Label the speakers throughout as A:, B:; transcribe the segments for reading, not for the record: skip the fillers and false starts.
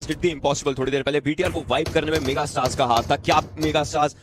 A: Did the impossible. थोड़ी देर पहले BTR को वाइप करने में मेगा स्टार्स का हाथ था। क्या मेगा स्टार्स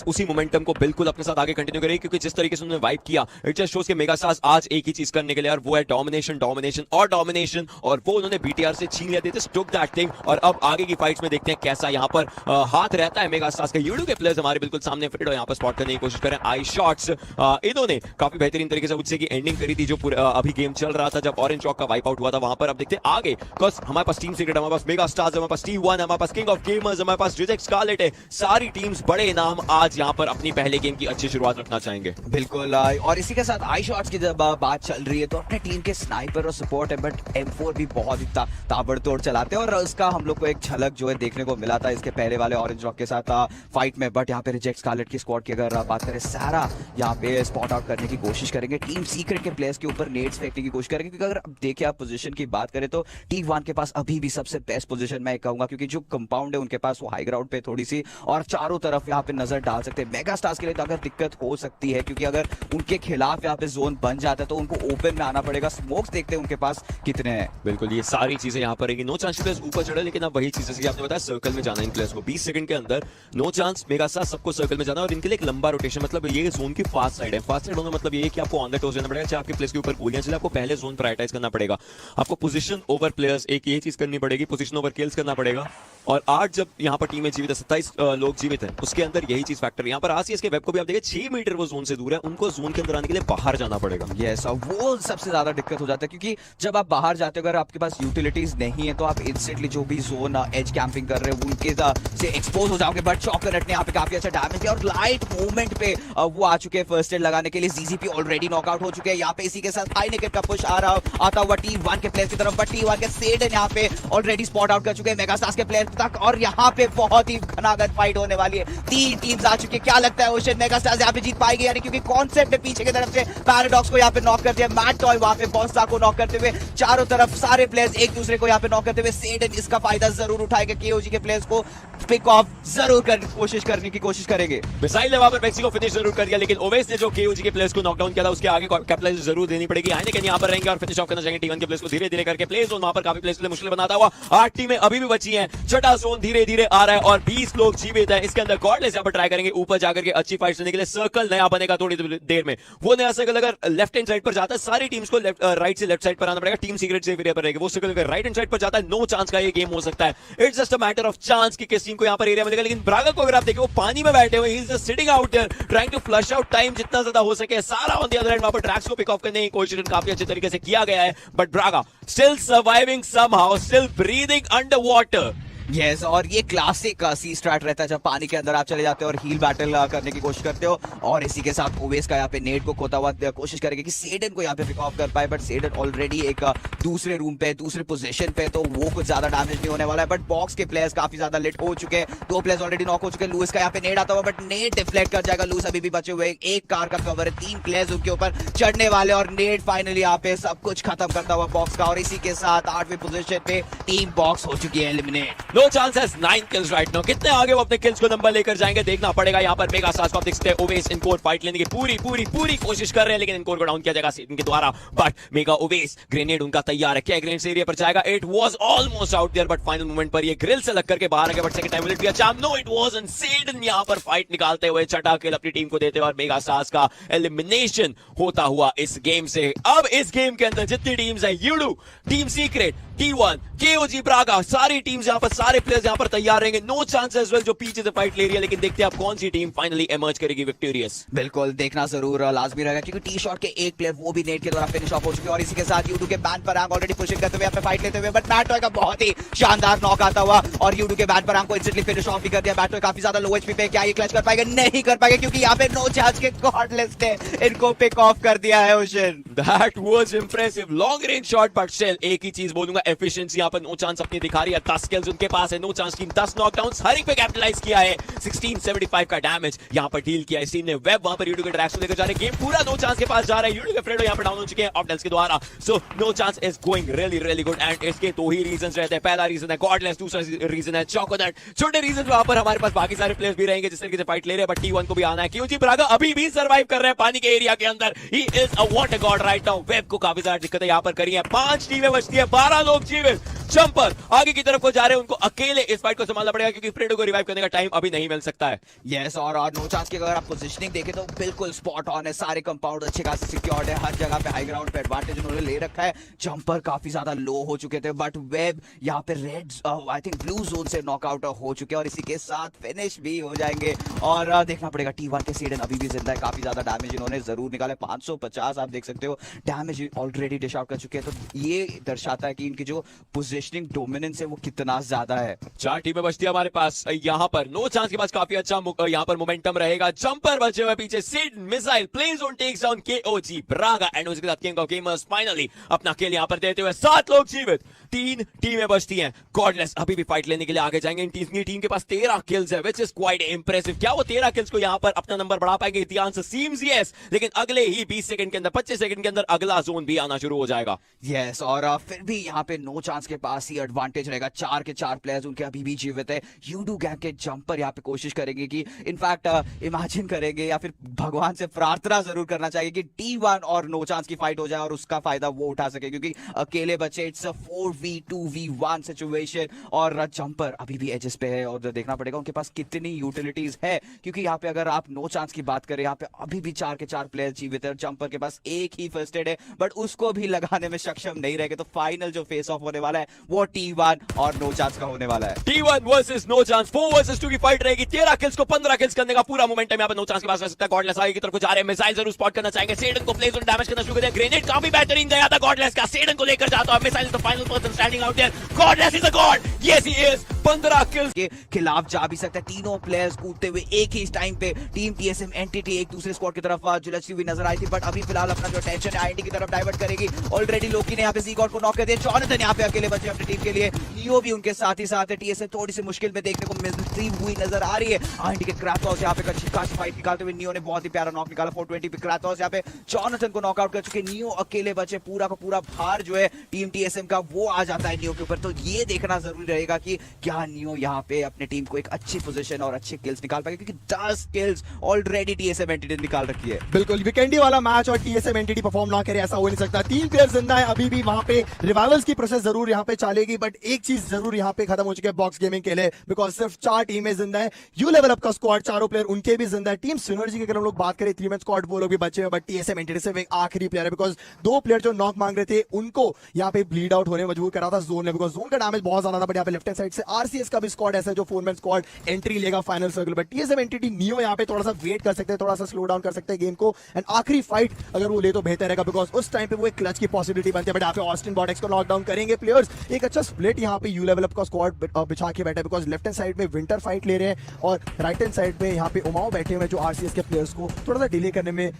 A: उसी मोमेंटम को बिल्कुल अपने साथ आगे कंटिन्यू करेगी, क्योंकि जिस तरीके से उन्होंने वाइप किया इट जस्ट शोस कि मेगा स्टार्स आज एक ही चीज करने के लिए, और वो है डोमिनेशन डोमिनेशन और डोमिनेशन, और वो उन्होंने बीटीआर से छीन लिया। They just took that thing. और अब आगे की फाइट्स में देखते हैं कैसा यहाँ पर हाथ रहता है मेगा स्टार्स का। यूडू के प्लेयर्स हमारे बिल्कुल सामने फिट और यहाँ पर स्पॉट करने की कोशिश करें आई शॉट्स। इन्होंने काफी बेहतरीन तरीके से उससे की एंडिंग करी थी जो अभी गेम चल रहा था जब ऑरेंज चौक का वाइप आउट हुआ था वहां पर। अब देखते हैं आगे, बिकॉज हमारे पास टीम सीक्रेट, हमारे पास मेगा स्टार्स, हमारे पास T1, हमारे पास किंग ऑफ गेमर्स, हमारे पास रिजेक्ट स्कारलेट है। सारी टीम्स बड़े इनाम आज यहाँ पर अपनी पहले गेम की अच्छी शुरुआत रखना चाहेंगे।
B: बिल्कुल। और इसी के साथ आई शॉट्स की जब बात चल रही है तो अपने टीम के स्नाइपर और सपोर्ट है, बट M4 भी बहुत ही ताबड़तोड़ चलाते हैं, और उसका हम लोग को एक झलक जो है देखने को मिला था इसके पहले वाले ऑरेंज रॉक के साथ फाइट में। बट यहाँ पे रिजेक्ट स्कारलेट की स्क्वाड की अगर बात करें, सारा यहाँ पे स्पॉट आउट करने की कोशिश करेंगे, टीम सीक्रेट के प्लेयर्स के ऊपर नेड्स फेंकने की कोशिश करेंगे, क्योंकि अगर देखें आप पोजीशन की बात करें तो T1 के पास अभी भी सबसे बेस्ट पोजीशन मैं कहूंगा, क्योंकि जो कंपाउंड है उनके पास वो हाई ग्राउंड पे थोड़ी सी, और चारों तरफ यहाँ पे नजर डाल सकते हैं। मेगा स्टार्स के लिए तो अगर दिक्कत हो सकती है, क्योंकि अगर उनके खिलाफ यहाँ पे जोन बन जाता है तो उनको ओपन में आना पड़ेगा। स्मोक्स देखते हैं उनके पास कितने हैं।
A: बिल्कुल, ये सारी चीजें यहाँ पर रहेंगी। नो चांस प्लेयर्स ऊपर चढ़े, लेकिन अब वही चीजें जैसे आपने बताया सर्कल में जाना इन प्लेयर्स को 20 सेकंड के अंदर। नो चांस मेगा स्टार सबको सर्कल में जाना, और इनके लिए एक लंबा रोटेशन, मतलब ये जोन की फास्ट साइड है। फास्ट साइड होना मतलब ये है कि आपको ऑन द टोस जाना पड़ेगा, चाहे आपके प्लेस के ऊपर गोलियां चले, आपको पहले जोन प्रायोरिटाइज करना पड़ेगा। आपको पोजीशन ओवर प्लेयर्स, एक ये चीज करनी पड़ेगी, पोजीशन ओवर किल्स करना पड़ेगा। और आज जब यहाँ पर टीम में जीवित है, 27 लोग जीवित हैं, उसके अंदर यही चीज फैक्टर है। यहाँ पर आरसीएस के वेब को भी आप देखिए 6 मीटर वो जोन से दूर है, उनको जोन के अंदर आने के लिए बाहर जाना पड़ेगा।
B: यस, और वो सबसे ज्यादा दिक्कत हो जाता है, क्योंकि जब आप बाहर जाते हो, अगर आपके पास यूटिलिटीज नहीं है तो आप इंस्टेंटली जो भी जोन एज कैंपिंग कर रहे हो उनके से एक्सपोज हो जाओगे। बट चॉकलेट ने यहाँ पे काफी अच्छा डैमेज किया, और लाइट मूवमेंट पे वो आ चुके हैं फर्स्ट एड लगाने के लिए। जीजीपी ऑलरेडी नॉकआउट हो चुके हैं यहाँ पे। इसी के साथ हाई नेकेट का पुश आता हुआ T1 के प्लेयर की तरफ, बट T1 के सेडन यहाँ पे ऑलरेडी स्पॉट आउट कर चुके हैं मेगास्टार्स के प्लेयर तक, और यहाँ पे बहुत ही घनाघन फाइट होने वाली है। 3 टीम्स आ चुकी है। क्या लगता है ओशन मेगास्टार्स यहाँ पे जीत पाएगी, यानी क्योंकि कॉन्सेप्ट ने पीछे की तरफ से पैराडॉक्स को यहाँ पे नॉक कर दिया, मैट टॉय वहां पे बॉस्सा को नॉक करते हुए, चारों तरफ सारे प्लेयर्स एक दूसरे को यहाँ पे नॉक करते हुए। सेडन इसका फायदा जरूर उठाएगा, केओजी के प्लेयर्स को पिक ऑफ जरूर करने की कोशिश करेंगे।
A: मिसाइल ने वहां पर मैक्सी को फिनिश जरूर कर दिया, लेकिन ओवेस ने जो केओजी के प्लेयर्स को नॉकडाउन किया था उसके आगे कैपिटलाइज जरूर देनी पड़ेगी। आने के यहाँ पर रहेंगे और फिनिश ऑफ करना चाहेंगे T1 के प्लेयर्स को धीरे धीरे करके। प्ले जोन वहां पर काफी प्लेयर्स के लिए मुश्किल बनाता हुआ 8 टीमें अभी भी बची हैं। छठा जोन धीरे धीरे आ रहा है और 20 लोग जीवित हैं। इसके अंदर गॉडलेस यहाँ पर ट्राई करेंगे ऊपर जाकर के अच्छी फाइट लेने के लिए। सर्कल नया बनेगा थोड़ी देर में। वो नया सर्कल अगर लेफ्ट हैंड साइड पर जाता है, सारी टीम्स को राइट से लेफ्ट साइड पर आना पड़ेगा। टीम सीक्रेट से एरिया पर रहेगी। वो सर्कल अगर राइट हैंड साइड पर जाता है, नो चांस का ये गेम हो सकता है। It's just a matter of chance कि किस टीम को यहाँ पर एरिया मिलेगा। लेकिन ब्रागा को अगर आप देखें, वो पानी में बैठे हुए, he is just sitting out there trying to flush out time जितना ज्यादा हो सके सारा ऑन द अदर एंड। वहां पर ट्रैक्स को पिक ऑफ करने की कोशिश काफी अच्छे तरीके से किया गया है, but Braga still surviving somehow, still breathing under water.
B: Yes, और ये क्लासिक सी स्ट्रैट रहता है जब पानी के अंदर आप चले जाते हो और हील बैटल करने की कोशिश करते हो। और इसी के साथ ओवेस का यहाँ पे नेट को खोता हुआ कोशिश करेंगे कि सेडन को यहाँ पे पिक ऑफ कर पाए, बट सेडन ऑलरेडी एक दूसरे रूम पे, दूसरे पोजीशन पे, तो वो कुछ ज्यादा डैमेज नहीं होने वाला है। बट बॉक्स के प्लेयर्स काफी ज्यादा लेट हो चुके हैं। 2 प्लेयर्स ऑलरेडी नॉक हो चुके हैं। लुइस का यहाँ पे नेट आता हुआ, बट नेट डिफ्लेक्ट कर जाएगा। लुइस अभी भी बचे हुए, एक कार का कवर है, 3 प्लेयर्स उनके ऊपर चढ़ने वाले, और नेट फाइनली यहाँ पे सब कुछ खत्म करता हुआ बॉक्स का। और इसी के साथ 8वें पोजीशन पे टीम बॉक्स हो चुकी है eliminate.
A: No chances, 9 kills right now. कितने आगे वो अपने किल्स को नंबर लेकर जाएंगे देखना पड़ेगा। यहाँ पर मेगा स्टार्स को आप देख सकते हैं, ओवेस इनकोर फाइट लेने की पूरी कोशिश कर रहे हैं, लेकिन इनकोर को डाउन किया जाएगा इनके द्वारा। बट मेगा ओवेस ग्रेनेड उनका तैयार है। क्या ग्रेनेड से एरिया पर जाएगा? It was almost out there, but final moment पर ये ग्रिल से लग करके बाहर आ गया। But second time will be a chance. No, it wasn't. Sudden यहाँ पर फाइट निकालते हुए छठा किल अपनी टीम को देते हुए, और मेगा स्टार्स का एलिमिनेशन होता हुआ इस गेम से। अब इस गेम के अंदर जितनी टीम्स है, यूडू, team Secret, T1, KOG, Braga, सारी टीम्स यहाँ पर, सारे प्लेयर्स यहाँ पर तैयार रहेंगे। नो चांस एज वेल जो पीछे से फाइट ले रही है, लेकिन देखते हैं आप कौन सी टीम फाइनली इमर्ज करेगी विक्टोरियस।
B: बिल्कुल, देखना जरूर लाजमी रहेगा, क्योंकि टी शॉट के एक प्लेयर वो भी नेट के द्वारा फिनिश ऑफ हो चुके हैं। और इसी के साथ यूडू के बैन पर आंग ऑलरेडी पुशिंग करते हुए यहाँ पे फाइट लेते हुए, बट मैट टॉय का बहुत ही शानदार नॉक आता हुआ, और यूडू के बैन पर आंग को इंस्टेंटली फिनिश ऑफ भी कर दिया। मैट टॉय काफी ज्यादा लो एचपी पे, क्या ये क्लच कर पाएगा? नहीं कर पाएगा, क्योंकि यहाँ पे नो चांस के गॉडलेस ने इनको पिक ऑफ कर दिया है। Ocean,
A: that was impressive long range shot, but still एक ही चीज बोलूंगा, एफिशिएंसी यहाँ पर नो चांस अपनी दिखा रही है। 10 किल्स उनके पास है। नो चांस टीम 10 नॉकडाउन्स हर एक पे कैपिटलाइज किया है। 1675 का डैमेज यहाँ पर डील किया इस टीम ने। वेब वहां पर यूडू के ट्रैक्स को लेकर जा रहे हैं। गेम पूरा नो चांस के पास जा रहा है। यूडू के फ्रेंडो यहाँ पर डाउन हो चुके हैं ऑप्टल्स के द्वारा। So no chance is going really good, and इसके 2 ही रीजंस रहते हैं। पहला रीजन है गॉडलेस, दूसरा रीजन है चॉकोनट। छोटे रीजन वहां पर हमारे पास बाकी सारे प्लेयर्स भी रहेंगे जिस तरीके से फाइट ले रहे हैं, बट T1 को भी आना है। केओजी ब्रागा अभी भी सर्वाइव कर रहे हैं पानी के एरिया के अंदर। He is a water God right now. Web को काफी ज्यादा दिक्कत है यहाँ पर करी है। 5 टीमें बचती है, 12 लोग जीवित। जंपर आगे की तरफ को जा रहे हैं, उनको अकेले इस फाइट को संभालना पड़ेगा क्योंकि फ्रेडो को रिवाइव करने का टाइम अभी नहीं मिल सकता है।
B: यस, और नो चांस की अगर आप पोजीशनिंग देखें तो बिल्कुल स्पॉट ऑन है, सारे कंपाउंड अच्छे खासे सिक्योर्ड है, हर जगह पे हाई ग्राउंड पे एडवांटेज उन्होंने ले रखा है। जंपर काफी ज्यादा लो हो चुके थे बट वेब यहाँ पे red I think blue zone से नॉकआउट हो चुके हैं और इसी के साथ फिनिश भी हो जाएंगे। और देखना पड़ेगा T1 के सीडन अभी भी जिंदा है, काफी ज्यादा डैमेज इन्होंने जरूर निकाले, 550 आप देख सकते हो डैमेज ऑलरेडी डिश आउट कर चुके हैं। तो ये दर्शाता है कि इनकी जो पोजीशनिंग डोमिनेंस है वो कितना ज्यादा है।
A: 4 टीमें बचती है हमारे पास यहाँ पर। नो चांस के पास काफी अच्छा यहाँ पर मोमेंटम रहेगा। जंपर बचे हुए पीछे, Sid missile plays on takes down KOG Braga and उसके साथ किंग ऑफ गेमर्स फाइनली अपना किल यहाँ पर देते हुए 7 लोग जीवित। 3 टीमें बचती हैं। गॉडलेस अभी भी फाइट लेने के लिए आगे जाएंगे। इन टीम के पास 13 किल्स है व्हिच इज क्वाइट इंप्रेसिव। क्या वो 13 किल्स को यहाँ पर अपना नंबर बढ़ा पाएंगे? द आंसर सीम्स यस, लेकिन अगले ही 20 सेकंड के अंदर 25 सेकंड के अंदर अगला जोन भी आना शुरू हो जाएगा।
B: यस, और फिर भी यहाँ पे नो चांस के पास ही एडवांटेज रहेगा। 4 के 4 प्लेयर्स उनके अभी भी जीवित है। यूडू गैंग के जंपर यहाँ पे कोशिश करेंगे कि इनफैक्ट इमेजिन करेंगे या फिर भगवान से प्रार्थना जरूर करना चाहिए कि T1 और नो चांस की फाइट हो जाए और उसका फायदा वो उठा सके, क्योंकि अकेले बचे इट्स अ 4v2v1 सिचुएशन और जंपर अभी भी एजेस पे है और देखना पड़ेगा उनके पास कितनी यूटिलिटीज है, क्योंकि यहाँ पे अगर आप नो चांस की बात करें यहाँ पे अभी भी 4 के 4 प्लेयर जीवित है। जंपर के पास एक ही फर्स्ट एड है बट उसको भी लगाने में सक्षम नहीं रहेगा। तो फाइनल जो फेस ऑफ होने वाला है वो T1 और नो चांस का होने वाला है।
A: T1 versus no chance 4 versus 2 की फाइट रहेगी। 13 किल्स को 15 किल्स करने का पूरा मोमेंटम यहाँ पे नो चांस के पास रह सकता है। गॉडलेस आगे की तरफ को जा रहे हैं, मिसाइल जरूर स्पॉट करना चाहेंगे, सेडन को प्लेस और डैमेज करना शुरू कर दिया। ग्रेनेड काफी बेहतरीन गया था गॉडलेस का, सेडन को लेकर जाता है। Missile is the final person standing out there. Godless is a god, yes he is. 15 kills
B: के खिलाफ जा भी सकता है। तीनों प्लेयर्स कूदते हुए एक ही टाइम पे टीम TSM एंटिटी एक दूसरे स्क्वाड की तरफ जुलचती हुई नजर आई थी, बट अभी फिलहाल अपना जो अटेंशन है आईटी की तरफ डाइवर्ट करेगी। ऑलरेडी लोकी ने यहाँ पे ज़ीगॉड को नॉक कर दिया। जॉनथन यहाँ पे अकेले बचे अपनी टीम के लिए, लियो भी उनके साथ ही साथ है। TSM थोड़ी सी मुश्किल में देखने को मिलती हुई नजर आ रही है। आईटी के क्रैथॉस यहाँ पे अच्छी फाइट निकालते हुए नियो ने बहुत ही प्यारा नॉक निकाला। 420 पे क्रैथॉस यहाँ पे जॉनथन को नॉकआउट कर चुके। नियो अकेले बचे, पूरा का पूरा भार जो है टीम TSM का वो आ जाता है नियो के ऊपर। तो ये देखना जरूरी रहेगा कि क्या नियो यहाँ पे अपने टीम को एक अच्छी पोजीशन और अच्छे किल्स निकाल पाएगा, क्योंकि 10 किल्स ऑलरेडी TSM एंटिटी निकाल रखी है।
C: बिल्कुल, वीकेंडी वाला मैच और TSM एंटिटी परफॉर्म ना करे ऐसा हो नहीं सकता। 3 प्लेयर जिंदा है अभी भी, वहां पे रिवाइवल्स की प्रोसेस जरूर यहाँ पे चलेगी, बट एक चीज जरूर यहाँ पे खत्म हो चुकी है बॉक्स गेमिंग के लिए, बिकॉज सिर्फ 4 टीमें जिंदा है। यू लेवल अप का स्क्वाड चारों प्लेयर उनके भी जिंदा है। टीम सिनर्जी की अगर हम लोग बात करें 3 मैन स्क्वाड वो लोग भी बचे हैं, बट TSM एंटिटी सिर्फ एक आखिरी प्लेयर है, बिकॉज 2 प्लेयर जो नॉक मांग रहे थे उनको यहाँ पे ब्लीड आउट होने मजबूर करा था जोन ने, बिकॉज जोन का डैमेज बहुत ज्यादा था। बट यहाँ पे लेफ्ट हैंड साइड से RCS का भी स्क्वाड ऐसा है जो 4 मैन स्क्वाड एंट्री लेगा final circle, but TSM entity neo यहाँ पे थोड़ा सा वेट कर सकते हैं, थोड़ा सा स्लो डाउन कर सकते हैं गेम को, एंड आखिरी फाइट अगर वो ले तो बेहतर रहेगा, बिकॉज उस टाइम पे वो एक क्लच की पॉसिबिलिटी बनती है। बट यहाँ पे ऑस्टिन बॉटेक्स को नॉक डाउन करेंगे प्लेयर्स। एक अच्छा स्प्लिट यहाँ पे यू लेवल अप का स्क्वाड बिछा के बैठा है, बिकॉज लेफ्ट हैंड साइड में विंटर फाइट ले रहे हैं और राइट हैंड साइड पे यहाँ पे उमाओ बैठे हुए जो RCS के प्लेयर्स को थोड़ा सा डिले करने में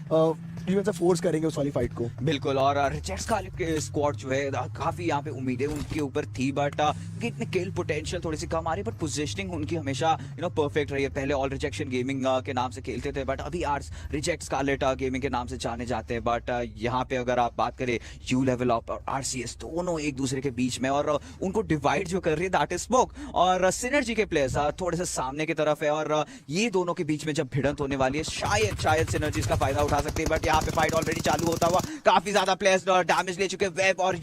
C: फोर्स करेंगे उस वाली फाइट को।
B: बिल्कुल, और रिजेक्ट्स का स्क्वाड जो है काफी यहाँ पे उम्मीदें उनके ऊपर थी, बट इतने किल पोटेंशियल थोड़ी सी कम आ रही है, बट पोजीशनिंग उनकी हमेशा परफेक्ट रही है। पहले ऑल रिजेक्शन गेमिंग के नाम से खेलते थे, बट अभी रिजेक्ट स्कारलेट गेमिंग के नाम से जाने जाते हैं। बट यहाँ पे अगर आप बात करें यू लेवल अप और RCS दोनों एक दूसरे के बीच में, और उनको डिवाइड जो कर रही है दैट इज स्मोक, और सिनर्जी के प्लेयर्स थोड़े से सामने की तरफ है, और ये दोनों के बीच में जब भिड़ंत होने वाली है शायद सिनर्जी इसका फायदा उठा सकती है। बट यहाँ पे फाइट ऑलरेडी चालू होता हुआ, काफी ज्यादा प्लेयर्स डैमेज ले चुके हैं। वेब और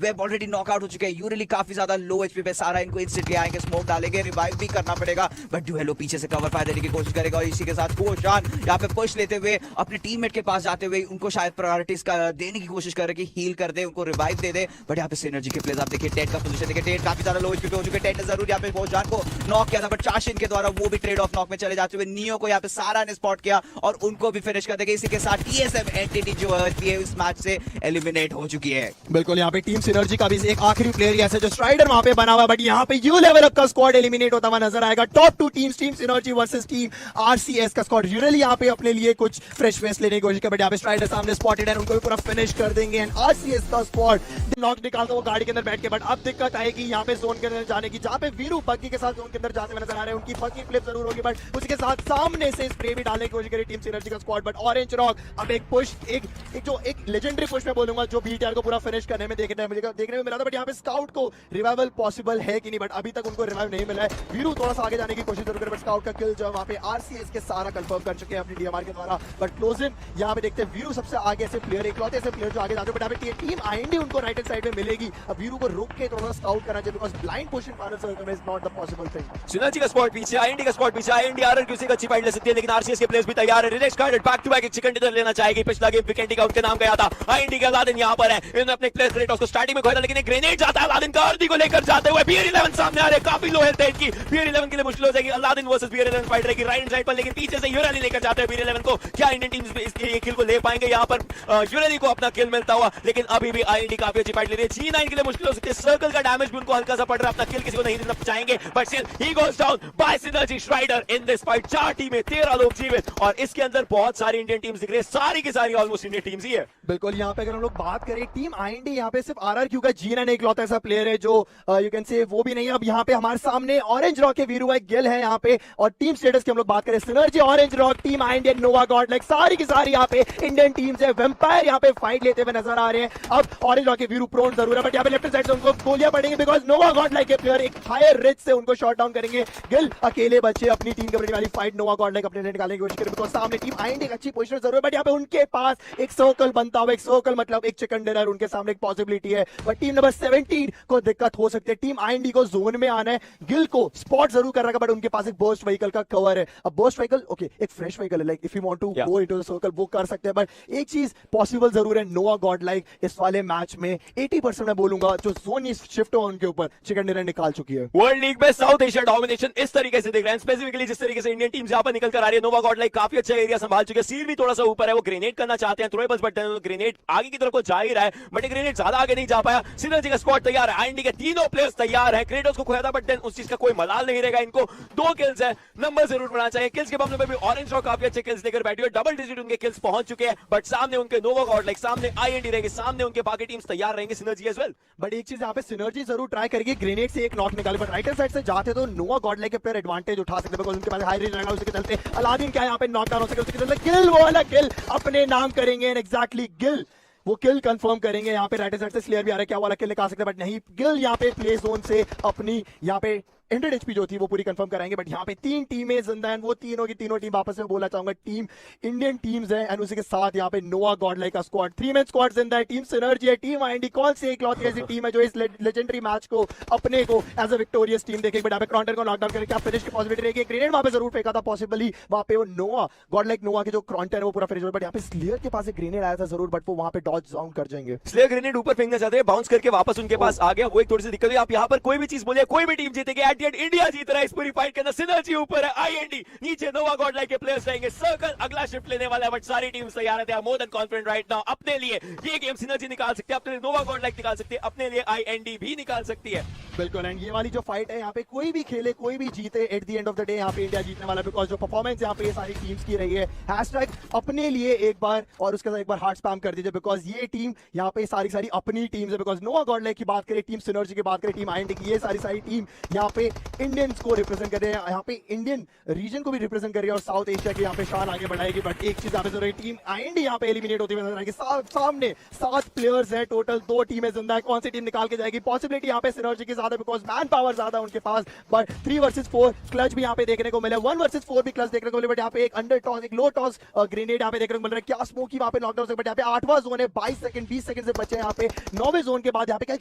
B: वेब ऑलरेडी नॉकआउट हो चुके हैं। यूरली काफी ज्यादा लो HP पे, सारा इनको इंस्टेंटली आएंगे, स्मोक डालेंगे, रिवाइव भी करना पड़ेगा, बट डुएलो पीछे से कवर फायर देने की कोशिश करेगा। और इसी के साथ कोशान यहाँ पे पुश लेते हुए अपने टीममेट के पास जाते हुए उनको शायद प्रायोरिटीज का देने की कोशिश करे कि हील कर दे, उनको रिवाइव दे दे। बट यहाँ पे सिनर्जी के प्लेयर्स आप देखिए, टेड का पोजीशन देखिए, टेड काफी ज्यादा लो HP पे हो चुके हैं। टेड ने जरूर यहाँ पे कोशान को नॉक किया था, बट चाशिन के द्वारा वो भी ट्रेड ऑफ नॉक में चले जाते हुए नियो को यहाँ पे सारा ने स्पॉट किया और उनको भी फिनिश कर देगा। इसी के साथ TSM एंटिटी जो है इस मैच से एलिमिनेट हो चुकी है।
C: बिल्कुल, यहाँ पे टीम सिनर्जी का भी एक आखिरी प्लेयर ऐसे जो स्ट्राइडर वहां पे बना हुआ, बट यहाँ पे यू लेवल अप का स्क्वाड एलिमिनेट होता हुआ नजर आएगा। Top 2 teams, team synergy versus team RCS का स्क्वाड यूजुअली यहाँ पे अपने लिए कुछ फ्रेश फेस लेने की कोशिश कर, बट यहाँ पे स्ट्राइडर सामने स्पॉटेड है, उनको भी पूरा फिनिश कर देंगे। एंड RCS का स्क्वाड नॉक निकालता वो गाड़ी के अंदर बैठ के, बट अब दिक्कत आएगी यहाँ पे जोन के अंदर जाने की, जहाँ पे वीरू बग्गी के साथ जोन के अंदर जाते हुए नजर आ रहे हैं। उनकी बग्गी फ्लिप जरूर होगी, बट उसके साथ सामने से स्प्रे भी डालने की कोशिश करी टीम सिनर्जी का स्क्वाड, बट ऑरेंज रॉक अब पे एक पुश, एक लेजेंडरी पुश मैं बोलूंगा जो बीटीआर को पूरा फिनिश करने में देखने में मिला था, बट यहाँ पे स्काउट को रिवाइवल पॉसिबल है कि नहीं, बट अभी तक उनको रिवाइव नहीं मिला है। वीरू थोड़ा सा आगे जाने की कोशिश जरूर करे, बट स्काउट का किल जो वहाँ पे आरसीएस के सारा कंफर्म कर चुके हैं अपनी डीएमआर के द्वारा। बट क्लोजिन यहाँ पे देखते हैं वीरू सबसे आगे ऐसे प्लेयर, इकलौते ऐसे प्लेयर जो आगे जाते हैं, बट यहाँ पे टीम आईएनडी उनको राइट हैंड साइड में मिलेगी। अब वीरू को रुक के थोड़ा सा स्काउट करना चाहिए, because blind push in final circle में is not the possible thing.
A: Synergy का स्पॉट पीछे, आईएनडी का स्पॉट पीछे, आईएनडी आरआरक्यू से अच्छी फाइट ले सकती है, लेकिन आरसीएस के प्लेयर्स भी तैयार है। Relax card back to back एक चिकन डिनर लेना चाहेगी। पिछला गेम विकेंडी का उनके नाम गया था। आईएनडी का अलादीन यहां पर है, इन्होंने अपने प्लेयर क्रेटोस को स्टार्टिंग में खोया था, लेकिन एक ग्रेनेड जाता है अलादीन का, अर्दी को लेकर जाते हुए BR11 सामने आ रहे, काफी लो हेल्थ है इनकी। BR11 के लिए मुश्किल हो जाएगी, अलादीन वर्सेस BR11 फाइट रहेगी राइट साइड पर, लेकिन पीछे से यूरेली लेकर जाते हैं BR11 को। क्या इंडियन टीम्स इसके किल को ले पाएंगे? यहां पर यूरेली को अपना किल मिलता हुआ, लेकिन अभी भी आईएनडी काफी अच्छी फाइट ले रही है। G9 के लिए मुश्किल हो सकती है, सर्कल का डैमेज भी उनको हल्का सा पड़ रहा है, अपना किल किसी को नहीं देना चाहेंगे, but still he goes down by synergy strider in this fight. 4 टीमें 13 लोग जीवित, और इसके अंदर बहुत सारी इंडियन टीम्स दिख रही है, सारी की सारी ऑलमोस्ट इंडियन टीम्स ही है।
C: बिल्कुल, यहाँ पे अगर हम लोग बात करें टीम आईएनडी, यहाँ पे सिर्फ आरआरक्यू का G9 इकलौता ऐसा प्लेयर है जो यू कैन से वो भी नहीं है। अब यहाँ पे हमारे सामने ऑरेंज रॉक के वीरू भाई गिल है यहाँ पे, और टीम स्टेटस की हम लोग बात करें, Synergy, Orange Rock, team IND, Nova God Like, सारी की सारी यहाँ पे इंडियन टीम्स है। वेम्पायर यहाँ पे फाइट लेते हुए नजर आ रहे हैं। अब ऑरेंज रॉक के वीरू प्रोन जरूर है, बट यहाँ पे लेफ्ट साइड से उनको गोलियां पड़ेंगी, बिकॉज नोवा गॉड लाइक के प्लेयर एक हायर रिच से उनको शॉट डाउन करेंगे। गिल अकेले बच्चे अपनी टीम कबड्डी वाली फाइट नोवा गॉड लाइक अपने निकालने की कोशिश करें, बिकॉज सामने टीम आईएनडी एक अच्छी पोजीशन जरूर है, बट यहाँ पे उनके पास एक सर्कल बनता हुआ, एक सर्कल मतलब एक चिकन डिनर उनके सामने एक पॉसिबिलिटी है, बट टीम नंबर 17 को दिक्कत हो सकती है। टीम आईएनडी को जोन में आना है, गिल को स्पॉट जरूर कर रखा, बट उनके पास एक बर्स्ट व्हीकल का कवर है। अब बर्स्ट व्हीकल ओके, एक फ्रेश व्हीकल है, like if you want to go into the circle वो कर सकते हैं, बट एक चीज पॉसिबल जरूर है, नोवा गॉड लाइक इस वाले मैच में 80% मैं बोलूंगा जो जोन शिफ्ट हो उनके ऊपर चिकन डिनर निकाल चुकी है।
A: वर्ल्ड लीग में साउथ एशिया डोमिनेशन इस तरीके से दिख रहा है, स्पेसिफिकली जिस तरीके से इंडियन टीम्स यहां पर निकल कर आ रही है। नोवा गॉड लाइक काफी अच्छा एरिया संभाल चुके हैं, सील भी थोड़ा सा ऊपर है, वो ग्रेनेड करना चाहते हैं थ्रोएबल्स, बट ग्रेनेड आगे की तरफ को जा ही रहा है, बट ग्रेनेड ज्यादा आगे नहीं जा पाया। सिनर्जी का स्क्वाड तैयार है, आईएनडी के तीनों प्लेयर्स तैयार है। क्रेटोस को खोया था, बट उस चीज का कोई मलाल नहीं रहेगा, इनको 2 किल्स है, नंबर जरूर बढ़ाना चाहिए। किल्स के मामले में भी ऑरेंज रॉक काफी अच्छे किल्स लेकर बैठी है, डबल डिजिट उनके किल्स पहुंच चुके हैं, बट सामने उनके नोवा गॉड लाइक, सामने आईएनडी रहेंगे, सामने उनके बाकी टीम्स तैयार रहेंगे, सिनर्जी एज वेल।
C: बट एक चीज यहाँ पे सिनर्जी जरूर ट्राई करेगी, ग्रेनेड से एक नॉक निकाले, बट राइट हैंड साइड से जाते तो नोवा गॉड लाइक के प्लेयर एडवांटेज उठा सकते हैं, बिकॉज़ उनके पास हाई रेंज रहेगा, उसके चलते अलादीन क्या यहाँ पे नॉक डाउन हो सके, उसके चलते गिल वो वाला किल अपने नाम करेंगे, एग्जैक्टली गिल वो किल कंफर्म करेंगे। यहाँ पे राइट साइड से स्लेयर भी आ रहा है, क्या वाला किल निकाल सकते हैं, बट नहीं, गिल यहाँ पे प्ले जोन से अपनी यहाँ पे 100 HP जो थी वो पूरी कंफर्म कराएंगे। बट यहाँ पे 3 टीमें जिंदा हैं, वो तीनों की तीनों टीम वापस में बोलना चाहूंगा टीम इंडियन टीम्स है, एंड उसी के साथ यहाँ पे नोवा गॉड लाइक का स्क्वाड 3 मैन स्क्वाड जिंदा है। टीम सिनर्जी है, टीम आईएनडी कौन सी इकलौती ऐसी टीम है जो इस लेजेंडरी मैच को अपने को एज अ विक्टोरियस टीम देखेगी। बट यहाँ पे क्रॉन्टर को नॉकडाउन करके क्या फिनिश की पॉसिबिलिटी रहेगी, ग्रेनेड वहां पे जरूर फेंका था पॉसिबली, वहां पे वो नोवा गॉड लाइक नोवा के जो क्रॉन्टर है वो पूरा फिनिश, बट यहाँ पे स्लेयर के पास एक ग्रेनेड आया था जरूर, बट वो वहां पे डॉज डाउन कर जाएंगे।
A: स्लेयर ग्रेनेड ऊपर फेंकना चाहते हैं, बाउंस करके वापस उनके पास आ गया, वो एक थोड़ी सी दिक्कत हुई। आप यहाँ पर कोई भी चीज बोलिए, कोई भी टीम जीतेगी, एट द एंड इंडिया जीत रहा है इस पूरी फाइट के अंदर। सिनर्जी ऊपर है, आईएनडी नीचे, नोवा गॉड लाइक के प्लेयर्स रहेंगे, सर्कल अगला शिफ्ट लेने वाला है, बट सारी टीम्स तैयार है, more than confident right now. अपने लिए ये गेम सिनर्जी निकाल सकती है, अपने लिए नोवा गॉड लाइक निकाल सकती है, अपने लिए आईएनडी भी निकाल सकती है।
C: बिल्कुल, एंड ये वाली जो फाइट है यहाँ पे कोई भी खेले कोई भी जीते, at the end of the day यहाँ पे इंडिया जीतने वाला है, बिकॉज जो परफॉर्मेंस यहाँ पे ये सारी टीम्स की रही है। हैशटैग अपने लिए एक बार और उसके साथ एक बार हार्ट स्पैम कर दीजिए, बिकॉज ये टीम यहाँ पे सारी सारी अपनी टीम्स है, बिकॉज नोवा गॉड लाइक की बात करें, टीम सिनर्जी की बात करें, टीम आईएनडी की, ये सारी टीम यहाँ पे इंडियंस को रिप्रेजेंट कर रहे हैं, यहाँ पे इंडियन रीजन को भी रिप्रेजेंट कर रही है, और साउथ एशिया की यहाँ पे शान आगे बढ़ाएगी। बट एक चीज यहाँ पे जरूर है, टीम आईएनडी यहाँ पे एलिमिनेट होती हुई नजर आएगी। सामने 7 प्लेयर्स है टोटल, 2 टीमें जिंदा है, कौन सी टीम निकाल के जाएगी, पॉसिबिलिटी यहाँ पे सिनर्जी की ज्यादा, बिकॉज मैन पावर ज्यादा उनके पास। बट 3 वर्सेस 4 क्लच भी यहाँ पे देखने को मिला, 1 वर्सेस 4 भी क्लच देखने को मिले, बट यहाँ पे एक अंडर टॉस, एक लो टॉस ग्रेनेड यहाँ पे देखने को मिल रहा है। क्या स्मोकी वहाँ पे नॉकडाउन से, बट यहाँ पे 8वां जोन है, 22 सेकंड से बचे यहाँ पे 9वें जोन के बाद यहाँ पे क्या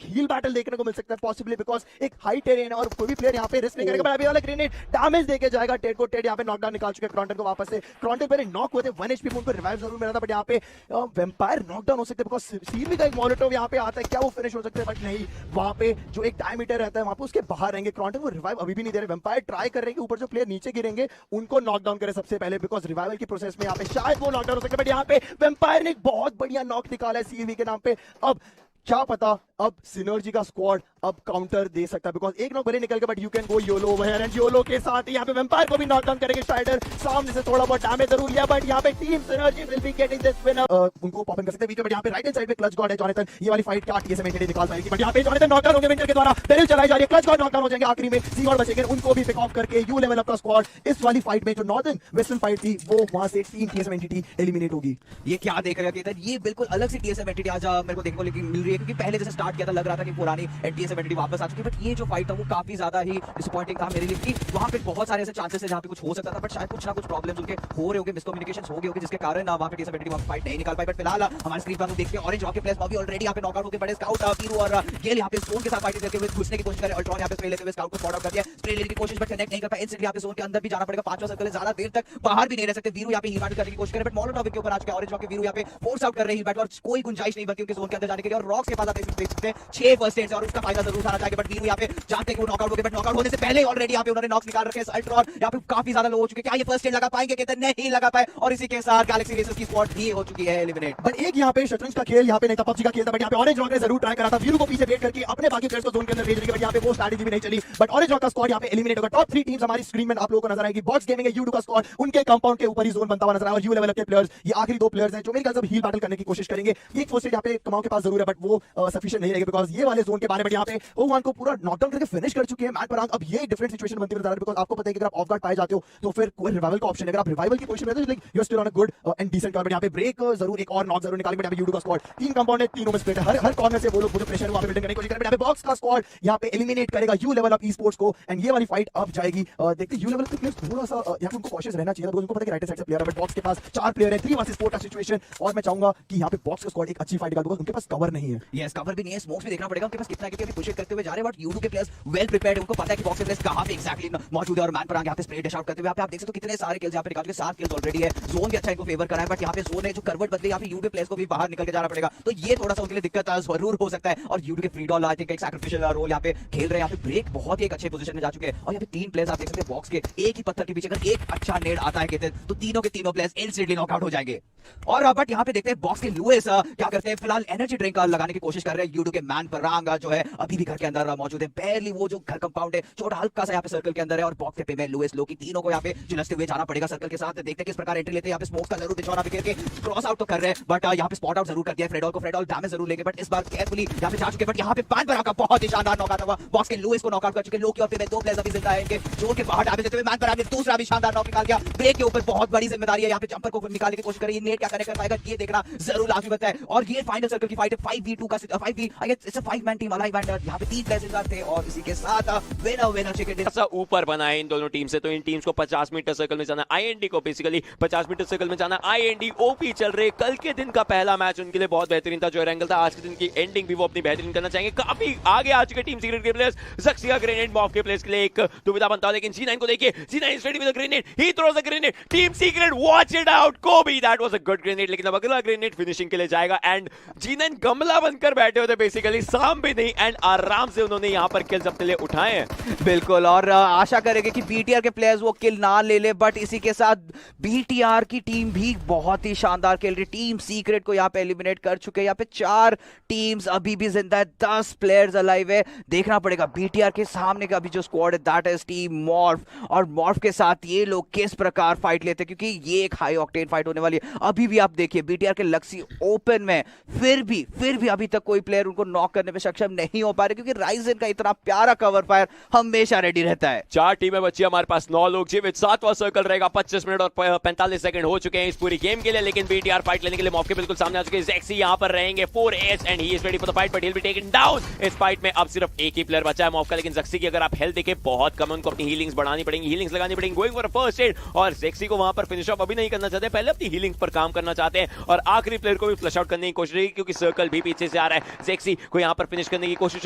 C: हील बैटल देखने को मिल सकता है पॉसिबली, बिकॉज एक हाई टेरेन है और कोई भी प्लेयर यहाँ पे रिस्क नहीं करेगा। अभी वाला ग्रेनेड डैमेज देके जाएगा, टेड को टेड यहाँ पे नॉकडाउन निकाल चुके हैं क्रॉन्टर को वापस से। क्रॉन्टर पहले नॉक हुए थे, 1 HP पे उनको रिवाइव जरूर मिला था, बट यहाँ पे वेम्पायर नॉकडाउन हो सकते हैं, बिकॉज सीवी का एक मॉलिटोव यहाँ पे आता है, क्या वो फिनिश हो सकते हैं, बट नहीं, वहां पे जो एक डायमीटर रहता है वहां पे उसके बाहर रहेंगे। क्रॉन्टर को रिवाइव अभी भी नहीं दे रहे, वेम्पायर ट्राई कर रहे हैं कि ऊपर जो प्लेयर नीचे गिरेंगे उनको नॉकडाउन करे सबसे पहले, बिकॉज रिवाइवल की प्रोसेस में यहाँ पे शायद वो नॉकडाउन हो सकते हैं, बट यहाँ पे वेम्पायर ने एक बहुत बढ़िया नॉक निकाला है सीवी के नाम पे। अब क्या पता अब सिनर्जी का स्क्वाड अब काउंटर दे सकता है, बिकॉज एक नॉक भले निकल गया, but you can go YOLO over here, and YOLO के साथ यहाँ पे वेम्पायर को भी नॉक डाउन करेंगे स्ट्राइडर। सामने से थोड़ा बहुत डैमेज जरूर लिया, बट यहाँ पे team synergy will be getting this win. उनको पॉप इन कर सकते हैं बीच में, बट यहाँ पे राइट हैंड साइड पे क्लच गॉड है जॉनथन। ये वाली फाइट क्या टीएसएम एंटिटी निकाल पाएगी, बट यहाँ पे जॉनथन नॉकडाउन होंगे विंटर के द्वारा, बेरिल चलाई जा रही है, क्लच गॉड नॉकडाउन हो जाएंगे, आखिरी में सी गॉड बचेंगे, उनको भी पिक ऑफ करके यू लेवल अप का स्क्वाड। इस वाली फाइट में जो नॉर्दर्न वेस्टर्न फाइट थी, वो वहां से टीम टीएसएम एंटिटी एलिमिनेट होगी।
B: ये क्या देख रहे हैं ये बिल्कुल अलग सी टीएसएम एंटिटी आज मेरे को देखने को मिल रही है, क्योंकि पहले जैसे स्टार्ट किया था लग रहा था कि पुरानी टीएसएम एंटिटी वापस आ चुकी है, बट ये जो फाइट था वो काफी ज्यादा ही डिसअपॉइंटिंग था मेरे लिए, क्योंकि वहां पे बहुत सारे ऐसे चांसेस है जहां पे कुछ हो सकता था, बट शायद कुछ ना कुछ प्रॉब्लम्स उनके हो रहे होंगे, मिसकम्युनिकेशंस हो गए होंगे, जिसके कारण वहां पे टीएसएम एंटिटी फाइट नहीं निकाल पाई। बट फिलहाल हमारे स्क्रीन पर हम देखते हैं ऑरेंज रॉक के प्लेयर्स अभी ऑलरेडी यहां पे नॉकआउट होके बड़े स्काउट वीरू और गेल यहां पे जोन के साथ फाइट करते हुए घुसने की कोशिश कर रहे हैं। अल्ट्रॉन यहां पे स्प्रे लेते हुए स्काउट को स्पॉट आउट कर दिया, स्प्रे लेने की कोशिश बट कनेक्ट नहीं कर पाए। इंस्टेंटली यहां पे जोन के अंदर भी जाना पड़ेगा, पांचवां सर्कल है, ज्यादा देर तक बाहर भी नहीं रह सकते। वीरू यहां पे हील बैटल करने की कोशिश कर रहे हैं, बट मोलोटोव के ऊपर आ चुका है ऑरेंज रॉक के। वीरू यहां पे फोर्स आउट कर रहे हैं हील बैटल, और कोई गुंजाइश नहीं बनती उनके जोन के अंदर जाने के लिए, और रॉक्स के पास आप देख सकते हैं 6 फर्स्ट एड्स और उसका फायदा जरूर उठाना चाहिए। बट वीरू यहां पे जानते हैं कि वो नॉकआउट हो गए, बट नॉकआउट होने से पहले ऑलरेडी यहां पे उन्होंने नॉक्स निकाल रखे हैं। अल्ट्रॉन यहां पे काफी ज्यादा लो हो चुके हैं, क्या ये फर्स्ट एड लगा पाएंगे? कहते नहीं लगा पाए, और इसी के साथ गैलेक्सी रेसर्स की स्क्वाड भी हो चुकी है एलिमिनेट।
C: बट एक यहाँ पे शतरंज का खेल यहाँ पे नहीं था, पबजी का खेल था, बट यहाँ पे ऑरेंज रॉक ने जरूर ट्राई करा था वीरू को पीछे वेट करके अपने बाकी प्लेयर्स को जोन के अंदर भेजने की, बट यहाँ पे वो स्ट्रैटेजी भी नहीं चली। बट ऑरेंज रॉक का स्क्वाड यहाँ पे एलिमिनेट होगा। टॉप 3 टीम्स हमारी स्क्रीन में आप लोगों को नजर आएगी। बॉक्स गेमिंग है, यू2 का स्क्वाड, उनके कंपाउंड के ऊपर ही जोन बनता हुआ नजर आया, और यू लेवल के प्लेयर्स ये आखिरी 2 प्लेयर्स हैं जो मेरे ख्याल से हील बैटल करने की कोशिश करेंगे। एक फर्स्ट एड यहाँ पे कमाओ के पास जरूर है, बट वो सफिशिएंट नहीं रहेगा, बिकॉज ये वाले जोन के बारे में यहाँ पे ओवन को पूरा नॉकडाउन करके फिनिश कर चुके हैं मैट पर। अब ये डिफरेंट सिचुएशन बनती है, बिकॉज आपको पता है कि अगर आप ऑफ गार्ड पाए जाते हो तो फिर कोई रिवाइवल का ऑप्शन है। अगर आप रिवाइवल की पोजीशन में हो तो like you are still on a good and decent corner. यहाँ पे ब्रेक जरूर एक और नॉक जरूर निकालेंगे, बट यहाँ पे यू2 का स्क्वाड 3 कंपाउंड है, तीनों में स्प्लिट है, हर कॉर्नर से वो लोग पूरे प्रेशर वहां पे बिल्डिंग करने की कोशिश कर रहे हैं। यहाँ पे बॉक्स का स्क्वाड यहाँ पे एलिमिनेट करेगा you level up e sports को, एंड ये वाली फाइट अब जाएगी। देखते हैं यू लेवल के प्लेयर्स थोड़ा सा यहाँ पे उनको कॉशियस रहना चाहिए, बिकॉज उनको पता है कि राइट साइड से प्लेयर है, बट बॉक्स के पास 4 प्लेयर है, 3 वर्सेस 4 का सिचुएशन, और मैं चाहूंगा कि यहाँ पे बॉक्स का स्क्वाड एक अच्छी फाइट निकाल, बिकॉज उनके पास कवर नहीं है।
B: यस, कवर भी नहीं है, स्मोक्स भी देखना पड़ेगा उनके पास कितना है, क्योंकि पुश करते हुए जा रहे हैं, बट यू2 के प्लेयर्स वेल प्रिपेयर्ड है, उनको पता है कि बॉक्स के प्लेयर्स कहां पे एग्जैक्टली मौजूद है, और मैन पर आगे यहाँ पे स्प्रे डैश आउट करते हुए यहाँ पे आप देख सकते हो कितने सारे किल्स यहाँ पे निकाल के 7 किल्स ऑलरेडी है। जोन भी अच्छा इनको फेवर करा है, बट यहाँ पे जोन है जो करवट बदले, यहाँ पे यू2 प्लेयर्स को भी बाहर निकल के जाना पड़ेगा, तो ये थोड़ा सा उनके लिए दिक्कत जरूर हो सकता है। और यू2 के फ्रीडॉल आई थिंक एक सैक्रिफिशियल रोल यहाँ पे खेल रहे हैं, यहाँ पे ब्रेक बहुत ही एक अच्छे पोजीशन में जा चुके हैं, और यहाँ पे 3 प्लेयर्स आप देख सकते हैं बॉक्स के एक ही पत्थर के पीछे, अगर एक अच्छा नेड आता है कहते हैं तो तीनों के तीनों प्लेयर्स इंस्टेंटली नॉकआउट हो जाएंगे। और बट यहाँ पे देखते हैं बॉक्स के लुइस क्या करते हैं, फिलहाल एनर्जी ड्रिंक लगाने की कोशिश कर रहे हैं। यू2 के मैन पर रांग जो है अभी भी घर के अंदर मौजूद है, बैरली वो जो घर कंपाउंड है छोटा हल्का सा यहाँ पे सर्कल के अंदर है, और बॉक्स पे लुइस लो की तीनों को यहाँ पे झुलसते हुए जाना पड़ेगा सर्कल के साथ। देखते हैं किस प्रकार एंट्री लेते हैं, यहाँ पे स्मोक्स का जरूर बिछौना बिखेर के क्रॉस आउट तो कर रहे हैं, बट यहाँ पे स्पॉट आउट जरूर कर दिया फ्रेडॉल को, फ्रेडॉल डैमेज जरूर लेंगे, बट इस बार केयरफुली यहाँ पे जा चुके, बट यहाँ पे पैन पर बहुत ही शानदार नॉकआउट हुआ, बॉक्स के लुइस को नॉकआउट कर चुके, लो की और फिर 2 प्लेयर्स अभी जिंदा है इनके जोन के बाहर डैमेज देते हुए। मैन पर आगे दूसरा भी शानदार नॉक निकाल दिया, ब्रेक के ऊपर बहुत बड़ी जिम्मेदारी है, यहाँ पे जंपर को निकालने की कोशिश करी, नेट क्या कनेक्ट कर पाएगा ये देखना जरूर लाजमी बनता है। और ये फाइनल सर्कल की फाइट है 5v2 का 5v, I guess it's a 5 man team alive, and यहाँ पे 3 प्लेयर्स इंतजार थे, और इसी के साथ विनर चिकन
A: ऐसा ऊपर बना है इन दोनों टीम से, तो इन टीम्स को 50 मीटर सर्कल में जाना, आईएनडी को बेसिकली 50 मीटर सर्कल में जाना। आईएनडी ओपी चल रहे, कल के दिन का पहला मैच उनके लिए बहुत बेहतरीन था, जो एंगल था, आज के दिन की एंडिंग भी वो अपनी बेहतरीन करना चाहेंगे। काफी आगे आ चुके टीम सीक्रेट के प्लेयर्स, ज़क्सिया ग्रेनेड मॉफ के प्लेयर्स के लिए एक दुविधा बनता है, लेकिन G9 को देखिए, G9 is ready with a grenade, he throws a grenade, team secret watch it out, Kobe that was a good grenade, लेकिन अब अगला ग्रेनेड फिनिशिंग के लिए जाएगा, एंड G9 गमला बनकर बैठे होते बेसिकली, साम भी नहीं, एंड आराम से उन्होंने यहाँ पर किल्स अपने लिए उठाए हैं।
B: बिल्कुल, और आशा करेंगे कि बीटीआर के प्लेयर्स वो किल ना ले ले, बट इसी के साथ बीटीआर की टीम भी बहुत ही शानदार खेल रही, टीम सीक्रेट को यहाँ पे एलिमिनेट कर चुके हैं। यहाँ पे 4 टीम्स अभी भी जिंदा है, 10 प्लेयर्स अलाइव है। देखना पड़ेगा बीटीआर के सामने का अभी जो स्क्वाड है दैट इज टीम मॉर्फ, और मॉर्फ के साथ ये लोग किस प्रकार फाइट लेते हैं, क्योंकि ये एक हाई ऑक्टेन फाइट होने वाली है। अभी भी आप देखिए बीटीआर के लक्सी ओपन में, फिर भी अभी तक कोई प्लेयर उनको नॉक करने में सक्षम नहीं हो पा रहे, क्योंकि राइजन का इतना प्यारा कवर फायर हमेशा रेडी रहता है।
A: 4 टीमें बची हमारे पास, 9 लोग जीवित, 7वां सर्कल रहेगा, 25 मिनट और 45 सेकंड हो चुके हैं इस पूरी गेम के लिए, लेकिन बीटीआर फाइट लेने के लिए मौके बिल्कुल सामने आ चुके हैं। ज़ेक्सी यहां पर रहेंगे 4 S, and he is ready for the fight, but he will be taken down. इस फाइट में अब सिर्फ एक ही प्लेयर बचा है मॉफ का, लेकिन ज़ेक्सी की अगर आप हेल्थ देखें बहुत कम है, उनको अपनी हीलिंग्स बढ़ानी पड़ेंगी, हीलिंग्स लगानी पड़ेंगी, going for a first aid, और ज़ेक्सी को वहां पर फिनिश ऑफ अभी नहीं करना चाहते, पहले अपनी हीलिंग्स पर काम करना चाहते हैं, और आखिरी प्लेयर को भी फ्लश आउट करने की कोशिश रहेगी, क्योंकि सर्कल भी पीछे से आ रहा है। ज़ेक्सी को यहां पर फिनिश करने की कोशिश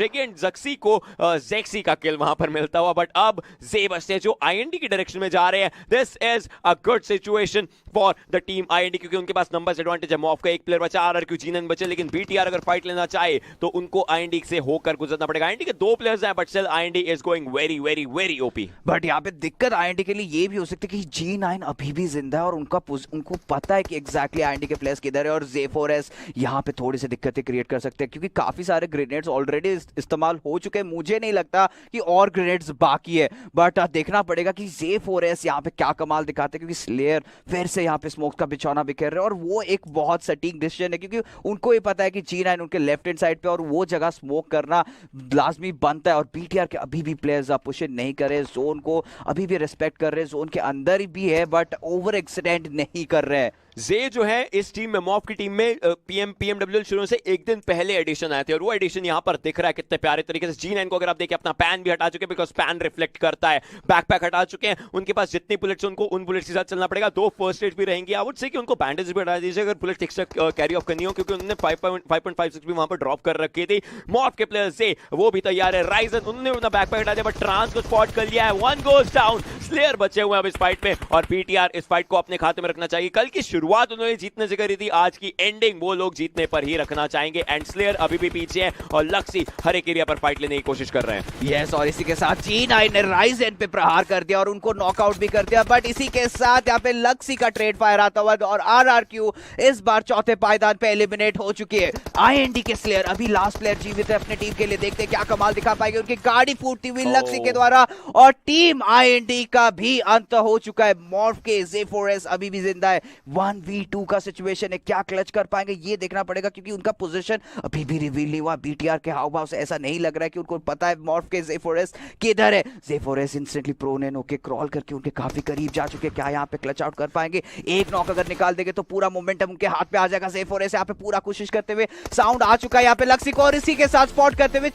A: रहेगी, एंड ज़ेक्सी को ज़ेक्सी का किल वहां पर मिलता हुआ, बट अब ज़े बचते जो आईएनडी की डायरेक्शन में जा रहे हैं। This is a good situation for the team IND, क्योंकि उनके पास नंबर्स एडवांटेज है, मॉफ का एक प्लेयर बचा, आरआरक्यू G9 बचे, लेकिन बीटीआर अगर फाइट लेना चाहे तो उनको आईएनडी से होकर गुजरना पड़ेगा। आईएनडी के 2 प्लेयर्स हैं, but still IND is going very very very OP.
B: But यहाँ पे दिक्कत आईएनडी के लिए ये भी हो सकती है कि G9 अभी भी जिंदा है, और उनको पता है कि एग्जैक्टली आईएनडी के प्लेयर्स किधर है और Z4S यहाँ पे थोड़ी सी दिक्कतें क्रिएट कर सकते हैं क्योंकि काफी सारे ग्रेनेड्स ऑलरेडी इस्तेमाल हो चुके हैं। मुझे नहीं लगता कि और ग्रेनेड्स बाकी है, बट देखना पड़ेगा कि Z4S यहाँ पे क्या कमाल दिखाते हैं क्योंकि स्लेयर फिर से यहाँ पे स्मोक का बिछौना बिखेर रहे हैं और वो एक बहुत सटीक डिसीजन है क्योंकि उनको ये पता है कि G9 उनके लेफ्ट हैंड साइड पे और वो जगह स्मोक करना लाजमी बनता है। और BTR के अभी भी प्लेयर्स पुश नहीं करे, जोन को अभी भी रिस्पेक्ट कर रहे हैं, जोन के अंदर भी है बट ओवर एक्सीडेंट नहीं कर रहे हैं।
A: जे जो है इस टीम में, मॉफ की टीम में पीएमडब्ल्यू शुरू से एक दिन पहले एडिशन आए थे और वो एडिशन यहां पर दिख रहा है कितने प्यारे तरीके से। G9 को अगर आप देखिए अपना पैन भी हटा चुके हैं बिकॉज पैन रिफ्लेक्ट करता है, बैकपैक हटा चुके हैं, उनके पास जितनी बुलेट्स उनको उन बुलेट्स के साथ चलना पड़ेगा। 2 फर्स्ट एड भी रहेंगी, आई वुड से कि उनको बैंडेज भी हटा दीजिए अगर बुलेट एक्स्ट्रा कैरी ऑफ करनी हो क्योंकि उन्होंने 5.56 भी वहां पर ड्रॉप कर रखी थी। मॉफ के प्लेयर से वो भी तैयार है, राइजन उन्होंने अपना बैकपैक हटा दिया बट ट्रांस को स्पॉट कर लिया है। 1 गोज डाउन, स्लेयर बचे हुए अब इस फाइट में और पीटीआर इस फाइट को अपने खाते में रखना चाहिए। कल की शुरुआत उन्होंने जीतने से करी थी, आज की एंडिंग वो लोग जीतने पर ही रखना चाहेंगे एंड स्लेयर अभी भी पीछे है और लक्सी हर एक एरिया पर फाइट लेने की कोशिश कर रहे हैं।
B: यस, और इसी के साथ G9 ने राइजन पे प्रहार कर दिया और उनको नॉकआउट भी कर दिया, बट इसी के साथ यहाँ पे लक्सी का ट्रेड फायर आता हुआ और RRQ इस बार चौथे पायदान पे एलिमिनेट हो चुकी है। आईएनडी के स्लेयर अभी लास्ट प्लेयर जीवित है अपने टीम के लिए, देखते हैं क्या कमाल दिखा पाएंगे। उनकी गाड़ी फूटती हुई लक्सी के द्वारा और टीम आईएनडी का भी अंत हो चुका है। मॉर्फ के Z4S अभी भी जिंदा है, 1v2 का सिचुएशन है, क्या क्लच कर पाएंगे ये देखना पड़ेगा क्योंकि उनका पोजीशन अभी भी रिवील नहीं हुआ। बीटीआर के हाव भाव से ऐसा नहीं लग रहा है कि उनको पता है मॉर्फ के Z4S किधर है। Z4S इंस्टेंटली प्रोन होके क्रॉल करके उनके काफी करीब जा चुके हैं, क्या यहाँ पे क्लच आउट कर पाएंगे? एक नॉक अगर निकाल देंगे तो पूरा मोमेंटम उनके हाथ पे आ जाएगा। Z4S यहाँ पे पूरा कोशिश करते हुए, साउंड आ चुका है यहाँ पे लक्सी को और इसी के साथ स्पॉट करते हुए